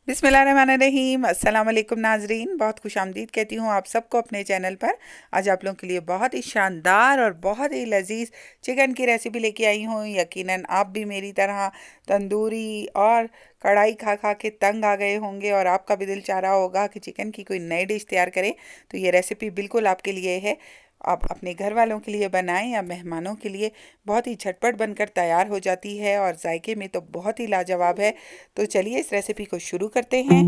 बिस्मिल्लाहिर्रहमानिर्रहीम। अस्सलाम वालेकुम नाजरीन, बहुत खुशामदीद कहती हूँ आप सबको अपने चैनल पर। आज आप लोगों के लिए बहुत ही शानदार और बहुत ही लजीज चिकन की रेसिपी लेके आई हूँ। यकीनन आप भी मेरी तरह तंदूरी और कढ़ाई खा खा के तंग आ गए होंगे और आपका भी दिल चाह रहा होगा कि चिकन की कोई नई डिश तैयार करें। तो ये रेसिपी बिल्कुल आपके लिए है। आप अपने घर वालों के लिए बनाएं या मेहमानों के लिए, बहुत ही झटपट बनकर तैयार हो जाती है और जायके में तो बहुत ही लाजवाब है। तो चलिए इस रेसिपी को शुरू करते हैं।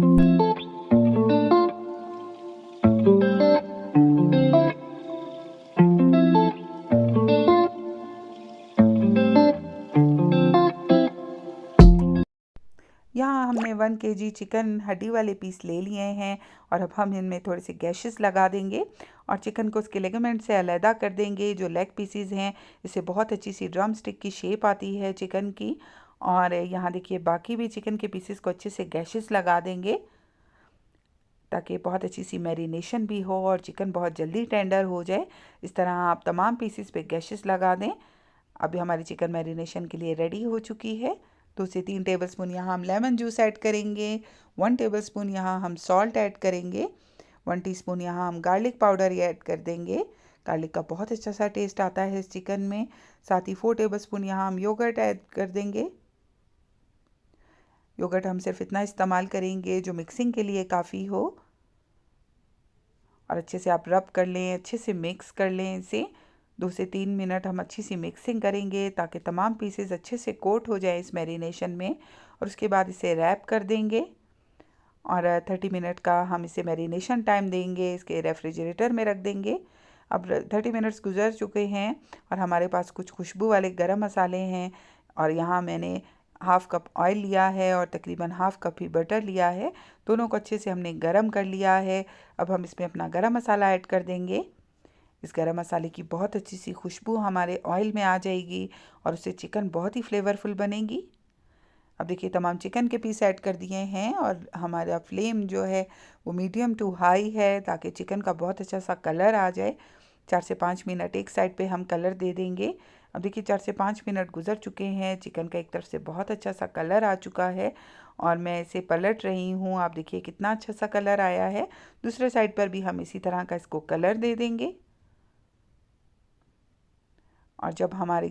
यहाँ हमने 1 kg चिकन हड्डी वाले पीस ले लिए हैं और अब हम इनमें थोड़े से गैशेस लगा देंगे और चिकन को उसके लिगामेंट से अलहदा कर देंगे। जो लेग पीसीज हैं, इससे बहुत अच्छी सी ड्रम स्टिक की शेप आती है चिकन की। और यहाँ देखिए बाकी भी चिकन के पीसेस को अच्छे से गैशेस लगा देंगे ताकि बहुत अच्छी सी मैरिनेशन भी हो और चिकन बहुत जल्दी टेंडर हो जाए। इस तरह आप तमाम पीसेस पे गैशेस लगा दें। अभी हमारी चिकन मैरिनेशन के लिए रेडी हो चुकी है। 2 से 3 टेबलस्पून यहाँ हम लेमन जूस ऐड करेंगे। 1 टेबलस्पून यहाँ हम सॉल्ट ऐड करेंगे। 1 टीस्पून यहाँ हम गार्लिक पाउडर ऐड कर देंगे। गार्लिक का बहुत अच्छा सा टेस्ट आता है इस चिकन में। साथ ही 4 टेबलस्पून यहाँ हम योगर्ट ऐड कर देंगे। योगर्ट हम सिर्फ इतना इस्तेमाल करेंगे जो मिक्सिंग के लिए काफ़ी हो। और अच्छे से आप रब कर लें, अच्छे से मिक्स कर लें इसे। 2 से 3 मिनट हम अच्छी सी मिक्सिंग करेंगे ताकि तमाम पीसेस अच्छे से कोट हो जाए इस मैरिनेशन में। और उसके बाद इसे रैप कर देंगे और 30 मिनट का हम इसे मैरिनेशन टाइम देंगे। इसके रेफ्रिजरेटर में रख देंगे। अब 30 मिनट्स गुजर चुके हैं और हमारे पास कुछ खुशबू वाले गरम मसाले हैं। और यहाँ मैंने हाफ़ कप ऑयल लिया है और तकरीबन हाफ़ कप ही बटर लिया है। दोनों को अच्छे से हमने गरम कर लिया है। अब हम इसमें अपना गरम मसाला ऐड कर देंगे। इस गरम मसाले की बहुत अच्छी सी खुशबू हमारे ऑयल में आ जाएगी और उससे चिकन बहुत ही फ्लेवरफुल बनेगी। अब देखिए तमाम चिकन के पीस ऐड कर दिए हैं और हमारा फ्लेम जो है वो मीडियम टू हाई है ताकि चिकन का बहुत अच्छा सा कलर आ जाए। 4 से 5 मिनट एक साइड पे हम कलर दे देंगे। अब देखिए 4 से 5 मिनट गुजर चुके हैं। चिकन का एक तरफ से बहुत अच्छा सा कलर आ चुका है और मैं इसे पलट रही हूँ। आप देखिए कितना अच्छा सा कलर आया है। दूसरे साइड पर भी हम इसी तरह का इसको कलर दे देंगे। और जब हमारे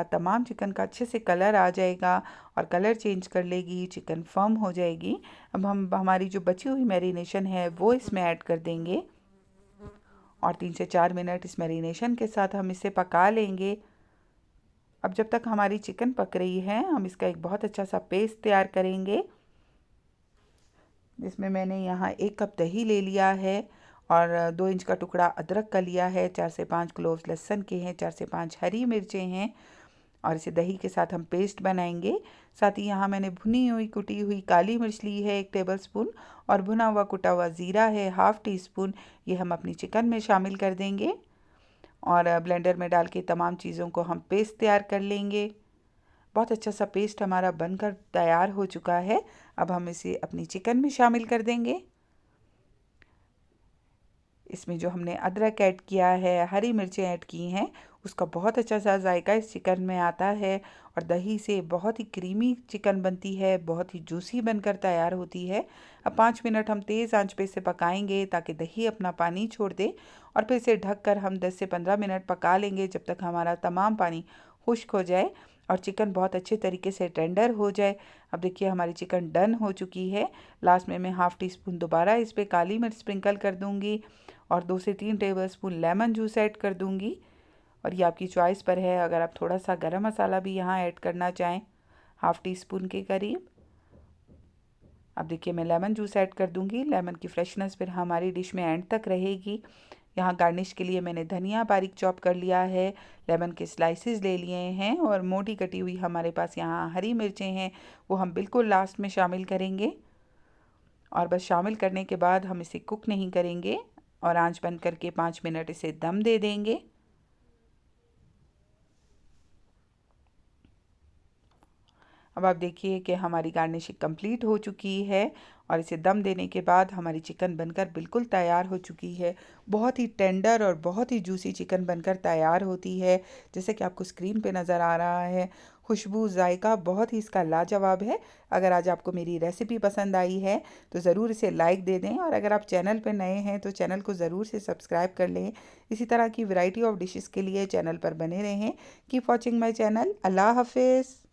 तमाम चिकन का अच्छे से कलर आ जाएगा और कलर चेंज कर लेगी, चिकन फर्म हो जाएगी, अब हम हमारी जो बची हुई मैरिनेशन है वो इसमें ऐड कर देंगे और 3 से 4 मिनट इस मैरिनेशन के साथ हम इसे पका लेंगे। अब जब तक हमारी चिकन पक रही है हम इसका एक बहुत अच्छा सा पेस्ट तैयार करेंगे, जिसमें मैंने यहाँ 1 कप दही ले लिया है और 2 इंच का टुकड़ा अदरक का लिया है। 4 से 5 क्लोव्स लहसुन के हैं। 4 से 5 हरी मिर्चें हैं और इसे दही के साथ हम पेस्ट बनाएंगे। साथ ही यहाँ मैंने भुनी हुई कुटी हुई काली मिर्च ली है 1 टेबलस्पून और भुना हुआ कुटा हुआ ज़ीरा है हाफ़ टी स्पून। ये हम अपनी चिकन में शामिल कर देंगे और ब्लेंडर में डाल के तमाम चीज़ों को हम पेस्ट तैयार कर लेंगे। बहुत अच्छा सा पेस्ट हमारा बनकर तैयार हो चुका है। अब हम इसे अपनी चिकन में शामिल कर देंगे। इसमें जो हमने अदरक ऐड किया है, हरी मिर्चें ऐड की हैं, उसका बहुत अच्छा सा जायका इस चिकन में आता है और दही से बहुत ही क्रीमी चिकन बनती है, बहुत ही जूसी बनकर तैयार होती है। अब 5 मिनट हम तेज़ आंच पे इसे पकाएंगे ताकि दही अपना पानी छोड़ दे और फिर इसे ढककर हम 10 से 15 मिनट पका लेंगे जब तक हमारा तमाम पानी खुश्क हो जाए और चिकन बहुत अच्छे तरीके से टेंडर हो जाए। अब देखिए हमारी चिकन डन हो चुकी है। लास्ट में मैं हाफ़ टी स्पून दोबारा इस पर काली मिर्च स्प्रिंकल कर दूंगी और 2 से 3 टेबलस्पून लेमन जूस ऐड कर दूंगी। और ये आपकी चॉइस पर है, अगर आप थोड़ा सा गरम मसाला भी यहाँ ऐड करना चाहें हाफ़ टी स्पून के करीब। अब देखिए मैं लेमन जूस ऐड कर दूंगी। लेमन की फ्रेशनेस फिर हमारी डिश में एंड तक रहेगी। यहाँ गार्निश के लिए मैंने धनिया बारीक चॉप कर लिया है, लेमन के स्लाइसेस ले लिए हैं और मोटी कटी हुई हमारे पास यहाँ हरी मिर्चें हैं, वो हम बिल्कुल लास्ट में शामिल करेंगे। और बस शामिल करने के बाद हम इसे कुक नहीं करेंगे और आंच बंद करके 5 मिनट इसे दम दे देंगे। अब आप देखिए कि हमारी गार्निशिंग कंप्लीट हो चुकी है और इसे दम देने के बाद हमारी चिकन बनकर बिल्कुल तैयार हो चुकी है। बहुत ही टेंडर और बहुत ही जूसी चिकन बनकर तैयार होती है, जैसे कि आपको स्क्रीन पे नज़र आ रहा है। खुशबू, जायका बहुत ही इसका लाजवाब है। अगर आज आपको मेरी रेसिपी पसंद आई है तो ज़रूर इसे लाइक दे दें, और अगर आप चैनल पर नए हैं तो चैनल को ज़रूर से सब्सक्राइब कर लें। इसी तरह की वैरायटी ऑफ डिशेस के लिए चैनल पर बने रहें। Keep watching my channel. अल्लाह हाफिज़।